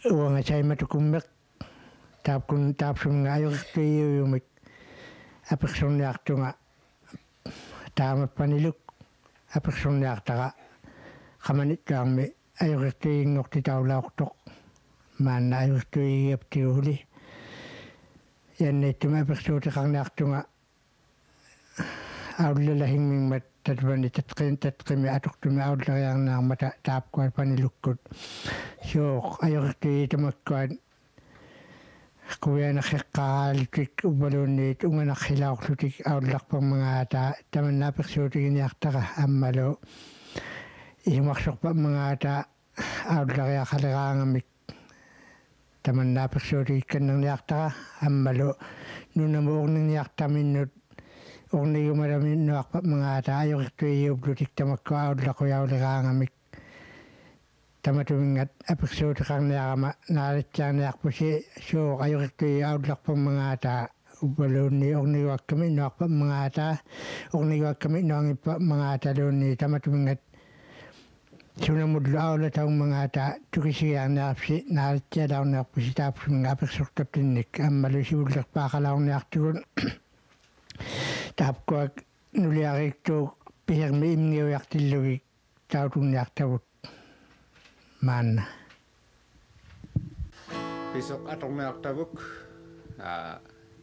Uang saya matukumek tap sunga ayo tuyo yumik apekson yak tunga tama paniluk apekson yak taga kamanit kang me ayo tuyo ngok ti taula tok mana ayo tuyo yep tiuli yan itu apekson kang yak tunga awla lahing ming mat tadbani tatqimi atuk tumi awla yang nang mata tap kuat panilukut syok ayo tuyo tamakkuan kuya nakikalitik ubalunit unga nakilaklutik awlak pang mga ata taman napiksutik inyaktaka amalo imaksok pa mga ata awlak yakalakangamik taman napiksutik kanang yaktaka amalo nunamuok ng yaktaminut ung na yumaramin nuak pa mga ata ayok ito iublutik tamakko awlak ko yakalakangamik tamatuming at episode kang nakama narityan yak po si so kayo kiti outlook pang mga ata ubalo ni og niwag kami nok pa mga ata og niwag kami nang pa mga ata doon ni tamatuming at sunamudlo awla taong mga ata tukisiya na si naritya daw na po si tapos mga episode tapinik ang malusi ulak pa kalaw na akturon tap ko nuliarik to pihag may imngiw yak tilugik tautong yak tawot man besok atong naktabuk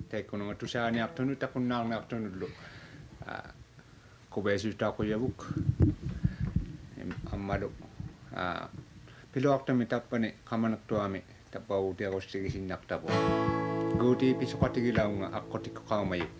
teko nang tusani aktonu takun nang aktonu lu ko besu ta ko yabuk ammadu pilo akta mitapane kamanak to ame tapau dia ko sigi sin naktabo goti besok atigilaung akotik ka mayuk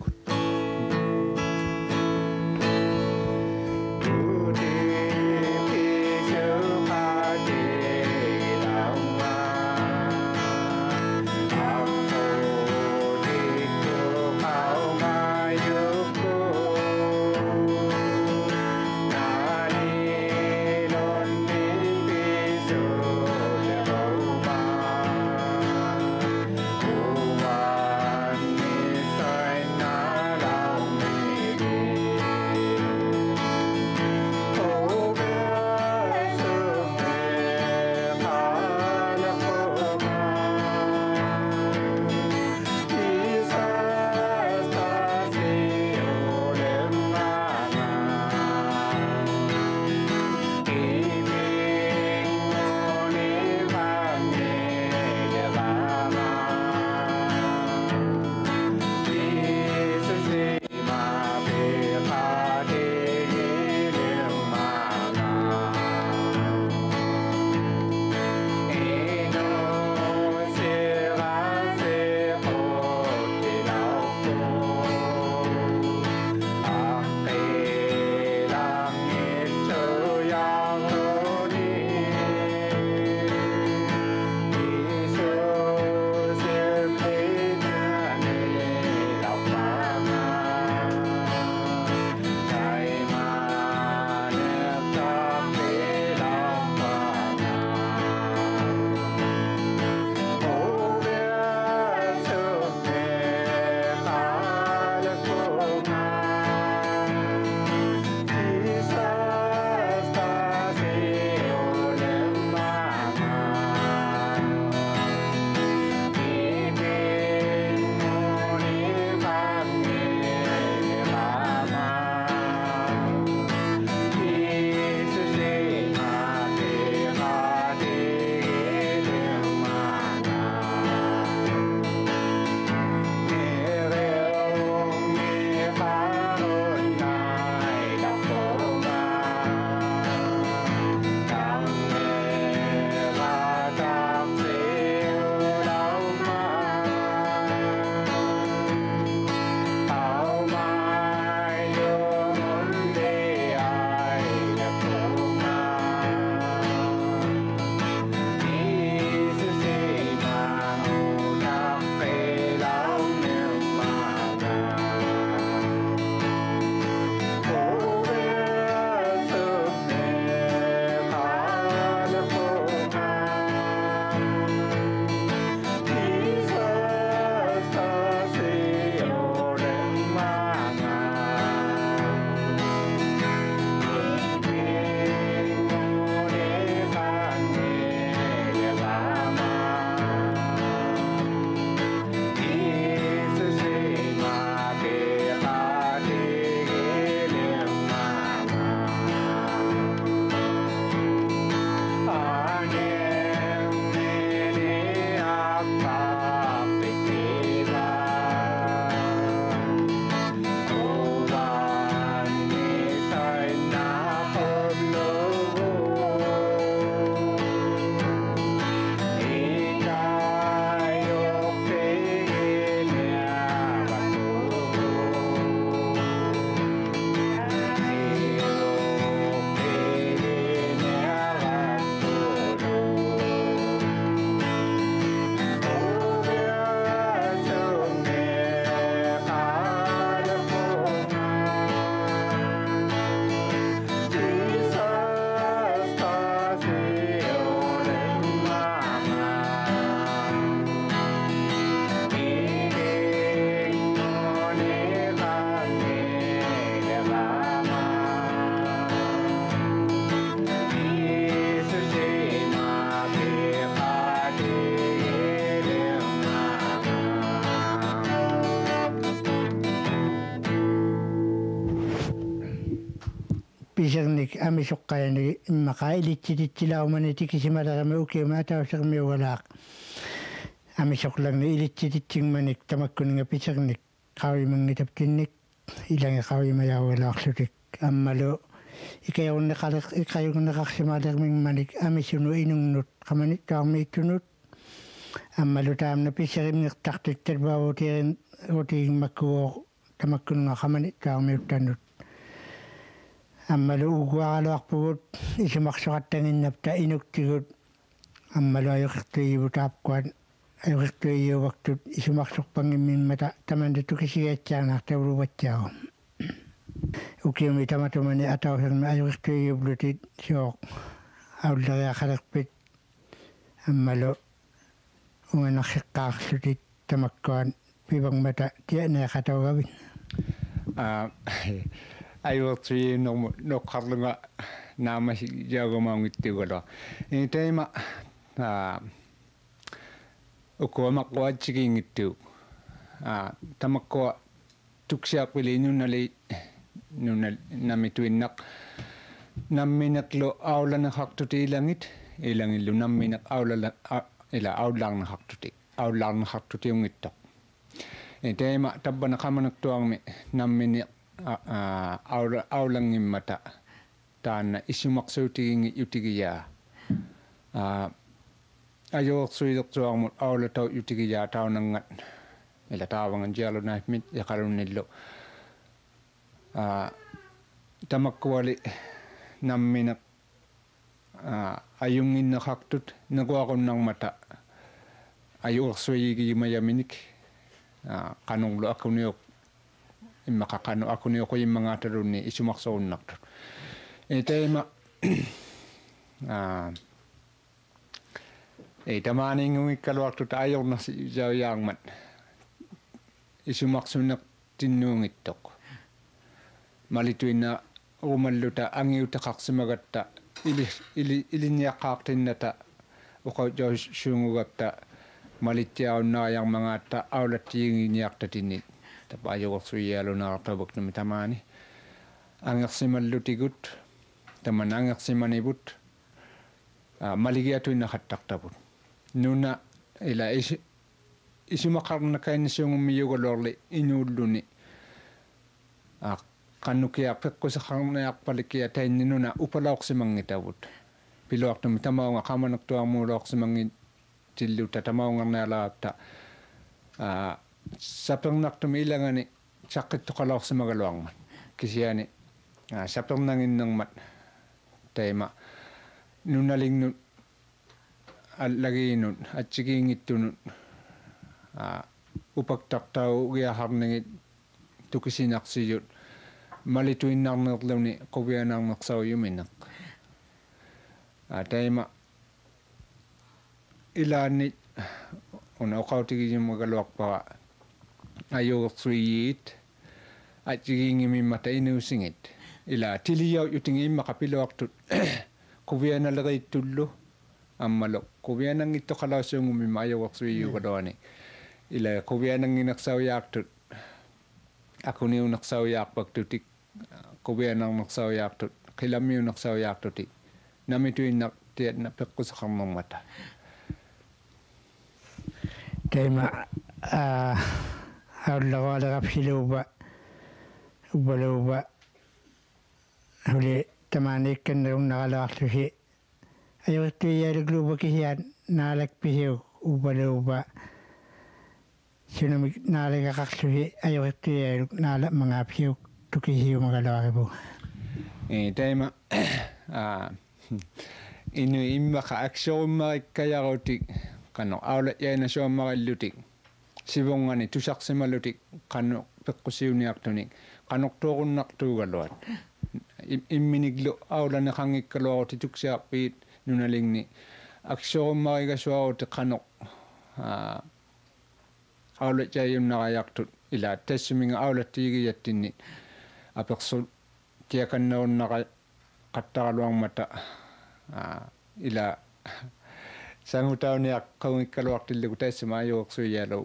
pisarnik amisukkaani maqailitsititsilaumanni tikisimalarami ukiuma atausermi ualaaq amisuklarni ilitsititsigmanik tamakkuninga pisarnik qawimangitaptinnik ilangi qawimajaualaarlutik ammalu ikayunneqarsimalermingmanik amisunu inunnut qamanit taarmiittunut ammalu taamna pisarimnirtartittat baavutirin utiingmakkuo tamakkununga qamanit taarmiuttannut ammalu uguaraluarpugut isumarsuqattanginnapta inuktigut ammalu ajuqirtuiivut aapkuat ajuqirtuiiuvaktut isumarsorpangimmimmata tamandatukisigaatsiaanaartavuluvattiagu ukiumi tamatumani atausermi ajuqirtuiiuvlutit sooq aulleriaqalerpit ammalu unganarsiqqaarlutit tamakkuat pivangmata tianeaqataugavin aivortui no qarlunga naama jaagumaungittuugalo teema ukuamaqquatsigiingittu tamakkua tuksiaqpili nunnali namituinnaq namminaqlu aulanerartuti ilangit ilangillu namminaq aulala ila aullarnerartuti ungittoq teema tabbana qamanaqtuarmi nammini aulangimmata taanna isumaqsuutigingi yutigiyaa ajoorsuilertuarmut aulatau yutigiyaa taunangat ila taavangan jialunaipmit yaqalunnillu tamakkuali namminaq ayunginneqartut naguaqunnarmata ajuorsuigimayaminik qanunglu akuniuq immaqaqanu akuniuquyimmangaataluunni isumarsorunnartut teema tamaaninngungikkaluartut ajornarsi jawiaarmat isumarsunneqtinnuungittoq malituinna umalluta angiutaqarsimagatta ilinniaqqaartinnata uqajausuungugapta malittiaunnaajarmangaatta aulattiinginiartatinni tapaajuqorsuiaalunaartabuknumi tamaani angersimallutigut taman angersimanibut maligiatuinnaqattaqtabut nuna ila isumaqarnakainnissuungummiyugalorli inuulluni qannukia peqqusaqarniarpalikia tainni nuna upalaorsimangitavut piluartumi tamaunga qamanaqtuarmuuloorsimangit tilluta tamaungarnialaapta sapernartumi ilangani saqqittoqalaorsimagaluarmat kisiani sapernanginnermat teema nunnalignut allagiinut atsigiingittunut upaktartau ugiaharningit tukisinaqsiyut malituinnarnerluni quvianarnersauyumineq teema ilaanni una uqautigisimagaluarpara ajugersuiit atsigiingimimmata inuusingit ila tiliyau yutingi immaqapiluartut quvianaleriittullu ammalu quvianangittoqalaussuungumimma ajugersuiugaluani ila quviananginersauyaartut akuniunersauyaarpaktutik quvianarnersauyaartut qilamiunersauyaartuti namituinnaq tiatna peqqusaqarnermata teema aullarualerapsiluupa upaluupa huli tamaanikkannerunnaqalaarlusi ajuqittuiyaalukluupa kisiaat naalakpisiuk upaluupa sunumik naaligaqarlusi ajuqittuiyaaluk naala mangaapsiuk tukisiumagaluaripu teema inu immaqa aksorummarikkajarutik qanno aulat yaina soommarillutik sivungani tusarsimalutik qanno peqqusiuniartunik qanortuorunnartuugaluat imminiglu aulaneqangikkaluaruti tuksiarpiit nunalingni aksorummarigasuaruti qano aulat yayunnarayartut ila tassuminga aulattiigiyattinni apersul tiakannerunnara qattaraluarmata ila sangutauniaq qawngikkaluartillugu taassama ajuorsuiyaalu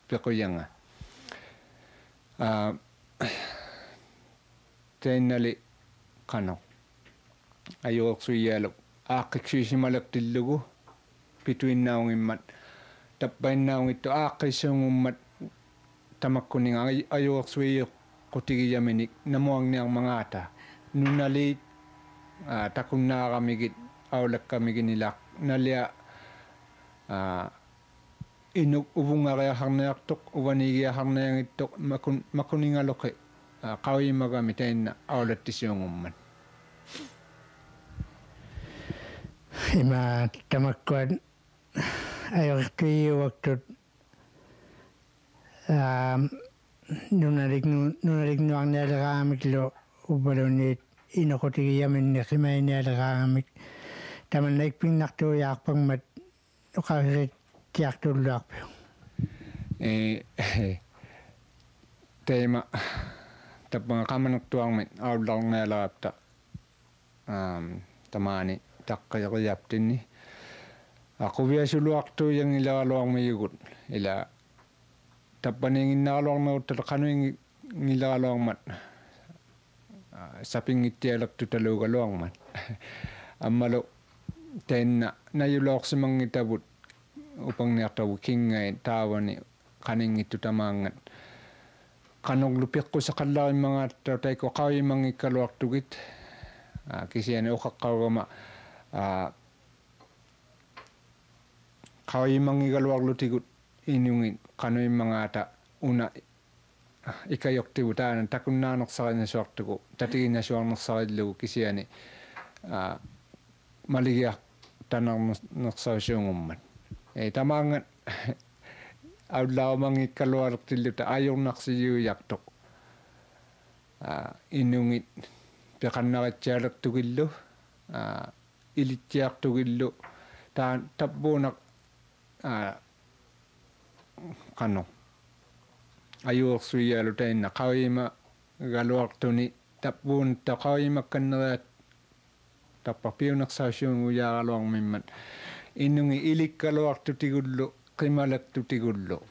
pequyanga teinnali qano ayorsuialu aaqqiksuisimalaqtillugu pituinnaungimmat tappainnaungittu aaqqissuungummat tamakkuninga ayorsuiu qutigiyaminik namuangniarmangaata nunali takunnaaramigit aulakkamiginilaaq nalia inuk uvungariarneartoq uvanigiarneangittoq makuningaluqi qawimagami tainna aulattisiungumman ima tamakkuan ayortuiuaktut nunalik nuarnialeraamiklu upalunniit inoqutigiyaminni qimainialeraamik tamannaik pinnartuujaarpagmat uqavirit tiartulluarpiu teema tapanga qamanartuarmit aullarnealerapta tamaani taqqiyaqiyaptinni aquviasuluartuuyangileraloarmiyugut ila tappaninginnaarluarneruttal qanuingileraluarmat sapingittialertu taluugaluarmat ammalu tainna najulorsimangitavut upangniartavu kingai taavani qaningittu tamaangat qanorlu piqqusaqallarimmangaattu taiko qawimangikkaluartugit kisiani uqaqqarugama qawimangigaluarlutigut inungit qanuimmangaata una ikayoktigu taana takunnaanersarinnasuartugu tatiginnasuarnersarillugu kisiani maligia tanarnersarisuungummat tamaangat aullaumangikkalualertilluta ajornarsiyuiartoq inungit peqannaritsialertugillu ilittiartugillu tappuunaq qano ajuorsuialu tainna qawima galuartuni tappuun taqawimakkanneriat tappapiunersaasuungujaaraluarmimmat innungi ilikkaluartutigullu qimalaqtutigullu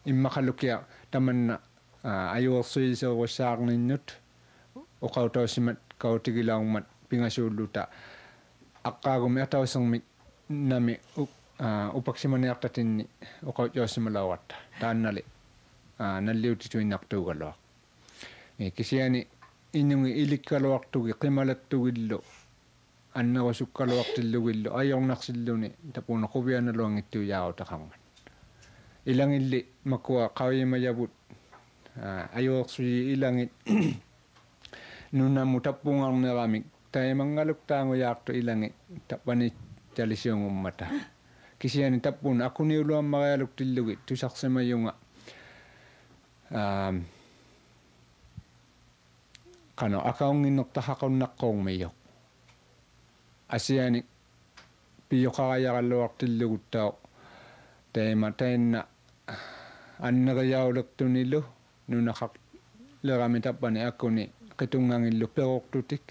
immaqalukia tamanna ajuorsuiseruassaarninnut uqautausimat kautigilaungmat pingasuulluta aqqaagumi atausermik nami upaksimaniartatinni uqautjaussimalauatta taannali nalliutituinnartuugaluaq kisiani innungi ilikkaluartugi qimalaqtugillu annerusukkaluartillugillu ajornarsilluni tapuuna quvianaluangittuujaautaqarmat ilangilli makua qawimayavut ajuorsui ilangit nunammu tappungarneramik taimangaluk taangujaartu ilangit tappani talisuungummata kisiani tappuun akuniuluammarialuktillugi tusarsimayunga qano akaunginnertahaqunnaqqormiyoq asiani piyoqarajaralluartilluguttaa taima tainna anneriaulertunilu nunaqaq lerami tappani akkuni qitungangillu peroqtutik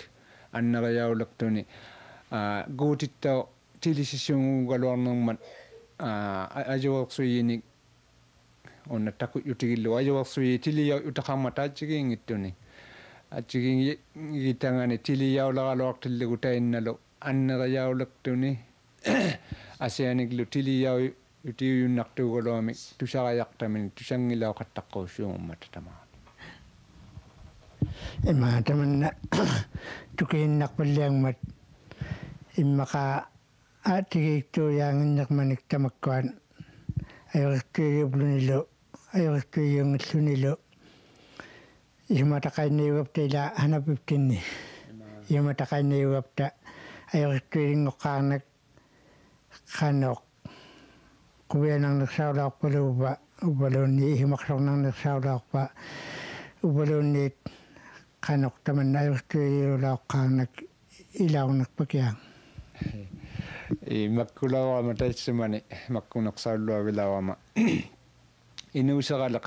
anneriaulertuni guutittao tilisissuungugaluarnermat ajuorsuinik onna takuyutigillu ajuorsui tiliyau utaqarmat aatsigiingittuni atsigingitangani tiliyauleraluartillugu tainnalu anneriaulertuni asianiklu tiliyau utiuyunnartuugaluamik tusarajaqtamini tusangilauqattaqqussuungummat tamaa ima tamanna tukiinnarpalliangmat immaqa aatigiiktuujaanginnermanik tamakkuan ajortuiublunilu ajortuiungallunilu imataqainniugapta ila hanapiptinni imataqainniugapta ajortuilingoqqaarnak qanoq kuvianarnersaulaarpaluupa upalunni ihimaqsornarnersaulaarpa upalunniit qanoq tamanna ajortuiulaaqqaarnak ilaunarpakiang makkulawama taitsimani makkuneqsaalluavilawama inuusaqala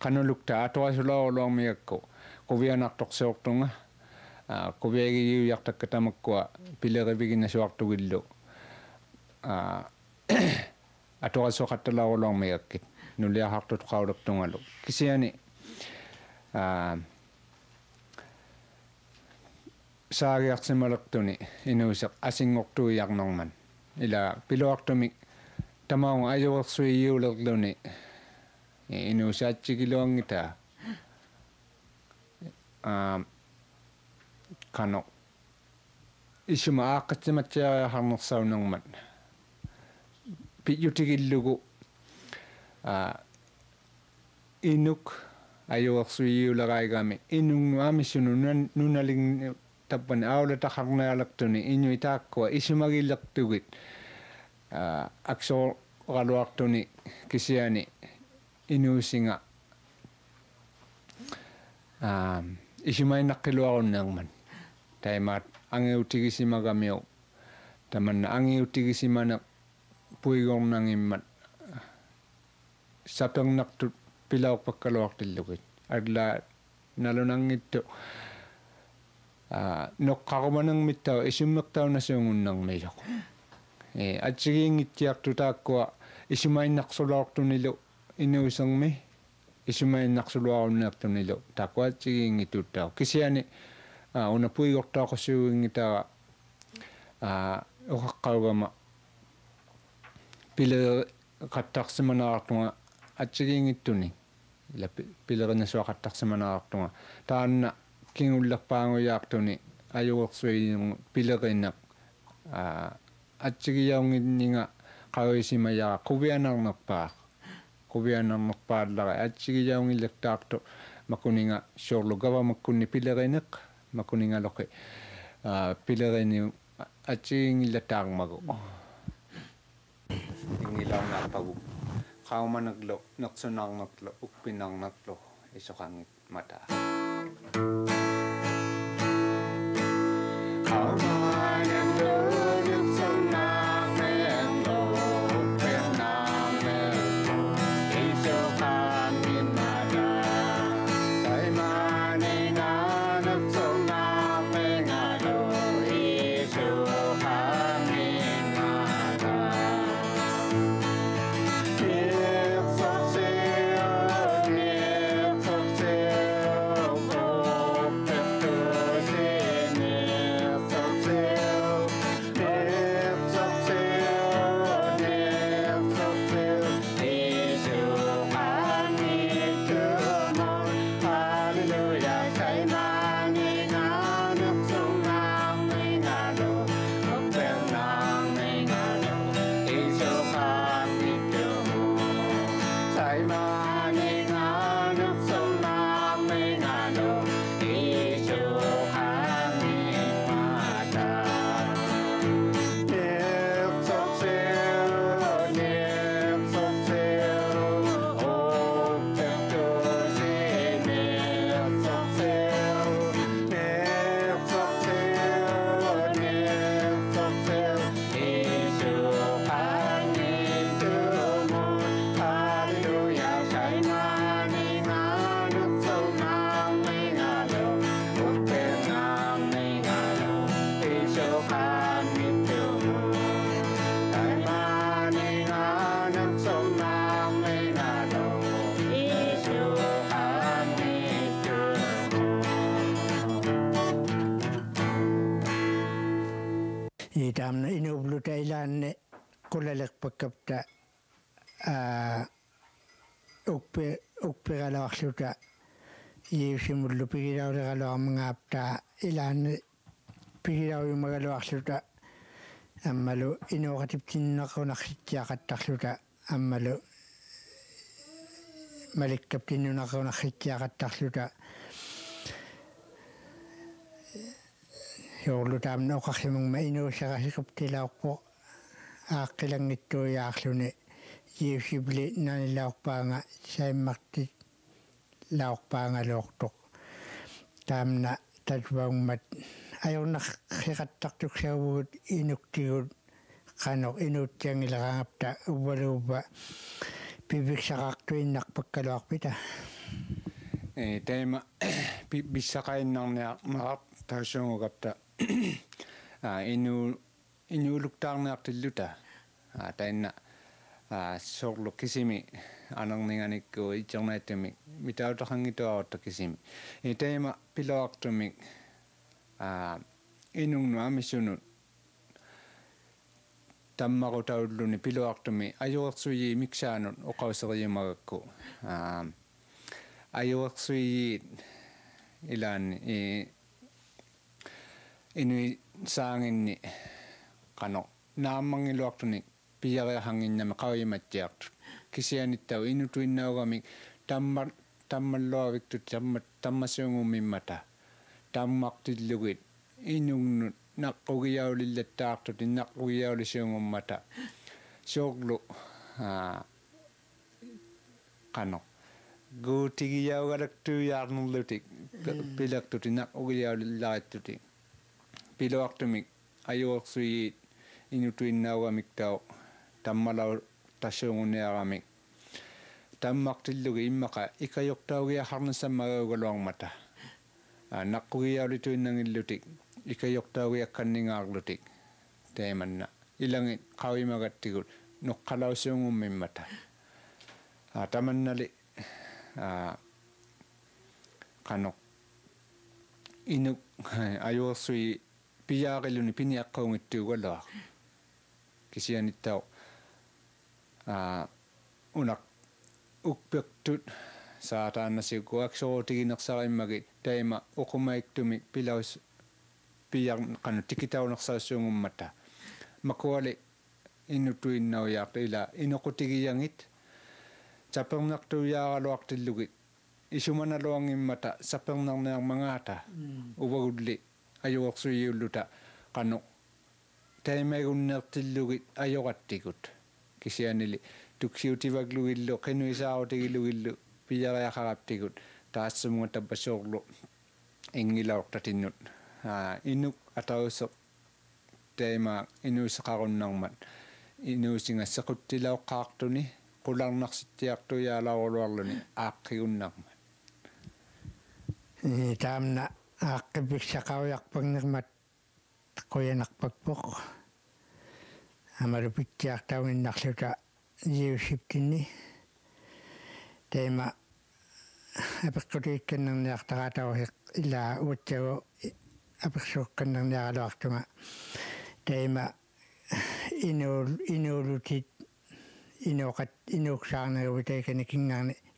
qanulukta atorasulaaruarmiakku quvianartorsiortunga quviagigiuyartakka tamakkua pileriviginnasuartugillu atorasuqattalaaruarmiakkit nuliarhartut kisiani saagiarsimalaqtuni inuuseq asingortuiarnorman ila piluartumik tamaung ajuersuiuulerluni inuusaatsigiluangita kano isuma aaqqatsimatsiariaharnersaunermat piyutigillugu inuk ajuersuiuuleraigami inunnu amissunu nunaling tappani aulataharnealaqtuni inuitaakkua isumagillertugit aksoraluartuni kisiani inuusinga isumainaqqiluarunneerman taimaat angiutigisimagamiu tamanna angiutigisimane puigornangimmat sapernartut pilaorpakkaluartillugit adla nalunangittu noqqarumanermittau isummertaunasuungunnermiloq atsigiingittiartutaakkua isumainnaqsuluartunilu inuusermi isumainnaqsuluarunneertunilu taakkuatsigiingituuttau kisiani una puigortaaqassuuingitara uqaqqaugama pile qattaarsimanarartunga atsigiingittuni ila pilerинasuaqattaarsimanarartunga taanna kingullerpaanguyaartuni ajuersuiingu pilerinnaq atsigiyaunginninga qaruisimayara quvianarnerpaallara atsigiyaungillertaartu makuninga sorlu gavamakkunni pilerineq makuningaloqi pilerini atsigiingillataarmagu ingilaunarpagu qaumanerlu nersunarnerlu uppinarnerlu isoqangit mata Itamna inubluta ilanne kulalekpakkapta ukpiralaarluta iusimullu pigilauleraloarmangaapta ilanne pigilauimagaluarluta ammalu inuoqatiptinnequnarritsiaqattarluta ammalu malikkaptinnunequnarritsiaqattarluta Jorlutaamna uqarlimungma inuussaqasiquptilaaorpo aaqqilangittuiaarluni iusibli nanilaorpaanga saimmartit laorpaangaluortoq taamna tatvaungmat ajornarriqattartuksiarugut inuktigut qanoq inuutsiangileraangapta uvaluuva piviksaqaartuinnarpakkaluarpita teema bissaqainnarniarmarap tausungugapta inuuluktaarniartilluta tainna sorlu kisimi anerninganikku itsernaatumi mitautaqangituarutta kisimi teema piloartumik inung no amisunut tammarutauluni piluartumi ajuersuyi miksaanut oqauseriimagakku ajuersuyi ilaani inui saanginni qano naammangiluartuni piyariahanginnami qavimattiartu kisianittau inutuinnaugami tammalluaviktu tammasuungumimmata tammartillugit inugnut naqqugiaulillattartuti naqqugiaulisuungummata soorlu qano guutigiaugalaktuiaarnerlutik pilaqtuti naqqugiaulillaarittuti piluartumik ajuersuyiit inutuinnaugamik tammalau tassuunguniaramik tammartillugi immaqa ikajortaugiarharnassammagaugaluarmata naqqugiaulituinnangillutik ikajortaugiakkanningaarlutik teemanna ilangit qavimagattigut noqqalausuungummimmata tamannali qano inuk ajuersui piyaaqilluni piniaqqaungittuugaluaq kisianittau unak ukpeqtut saataannasiukkuak sorutiginersarimmagit teema uqumaiktumi pilaus piyar qanu tikitaunersaassууgummata makuali innutuinnauyaartu ila inoqutigiangit sapernertuiaaraluartillugit isumanaluangimmata sapernernearmangaata uvagulli ajuersuiulluta qanu taimagunnertillugit ajorattikut kisianili tuksiutivaglugillu qinuisaarutigilugillu piyariaqaraptikut taassumuga tappasoorlu ingilaortatinnut inuk atauseq teema inuuseqarunnarmat inuusingassequttilauqqaartuni qularnarsittiartuialaaruluarluni aaqqigunnarmat taamna aaqqippiksaqarujarpagnermat quyanarpakpoq amalupittiartauginnarluta jiussiptinni teema apeqqutiikkannerniartaqaatauhiq ila uatsagu apersuuqqannerniaraluartuma teema inuulutit inuuksaarneruvitaikani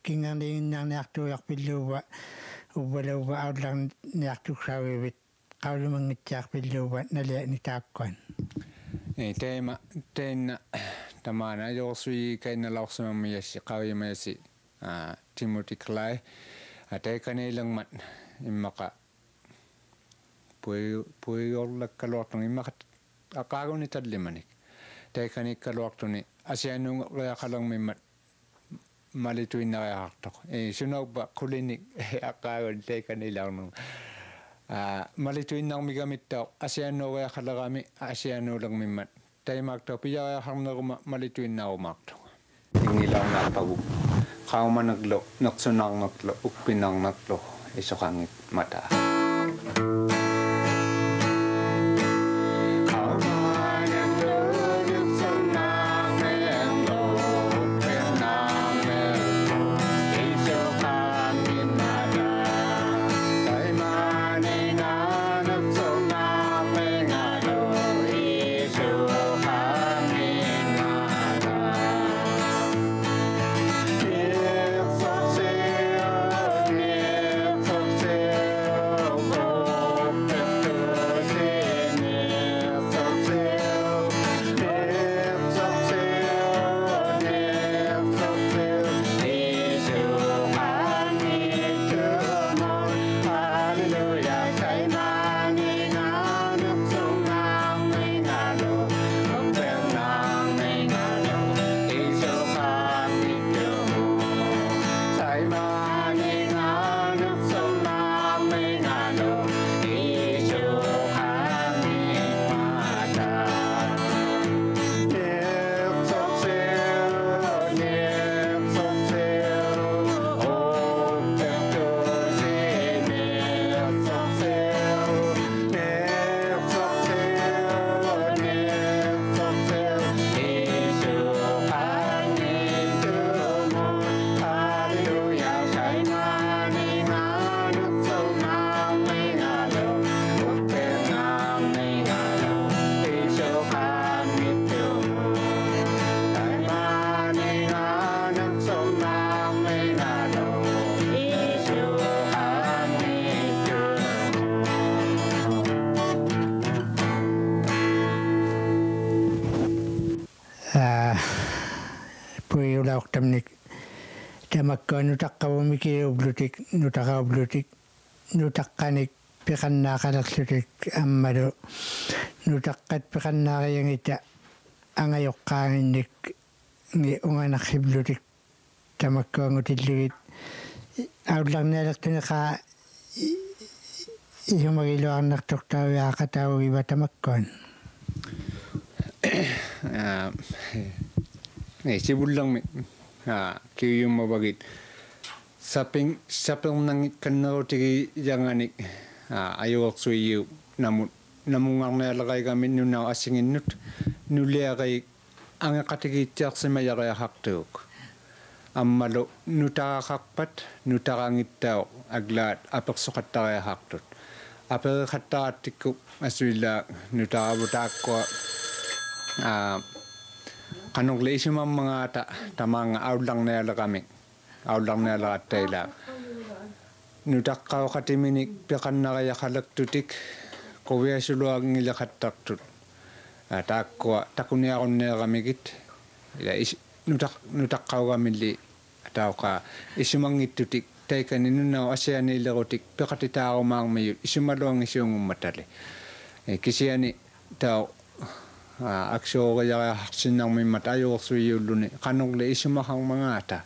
kingarniinnaarniartuujarpilluuva uvvalauva aullarniartuksaaviivit qaulumangitsiarpilluuva nalia taakkuan teema teenna tamaana ajuersui kainalaorsamammiassi qavimayassi Timothy Clay ataikaniilangmat immaqa puiorlakkaluartuni immaqa aqaaguni tallimanik taikanikkaluartuni asianuureaqalermimmat malituinnariaqartoq sunauppa qulinik aqaagun taikaniilaarnu malituinnarmigamittao asianuureaqalerami asianuulermimmat taimaaqto piyariaqarneruma malituinnaarumaarto ingilaarnaarpagu qaumanaqlu neqsunarnerlu uppinarnerlu isoqangit mata taoqtamnik tamakka nutaqqavumiki ublutik nutaqaublutik nutaqqanik piqannaaqalerlutik ammalu nutaqqat piqannaariangita angajoqqaanginnik ngi unganarriblutik tamakkuangutillugit aullarnialertuneqa ihumagiluarnartortaaviaqataugiva tamakkuan sibullarmi kiuyummavagit sapernangit kannerutigi yanganik ajorsuiu namungarnialeraigamin nunau asinginnut nuliaqai angeqatigiitsiarsimajariaqartuuk ammalu nutaqaqarpat nutaqangittao aglaat apersoqattariaqartut apereqattaqattikku asuilla nutaqavutaaqqua qanorliisumammangaata tamaanga aullarnialeraqattaila nutaqqaoqatiminik peqannariaqalektutik quviasuluagingileqattartut taakkua takuniarunneeramigit ila nutaqqaugamilli atauqa isumangittutik taikani nunnau asianiilerutik peqatitaarumaarmiyut isumaluangisiungummatali kisiani tau aksuoriariarsinnarmimmat ajorsuiulluni qanorli isumaqarmangaata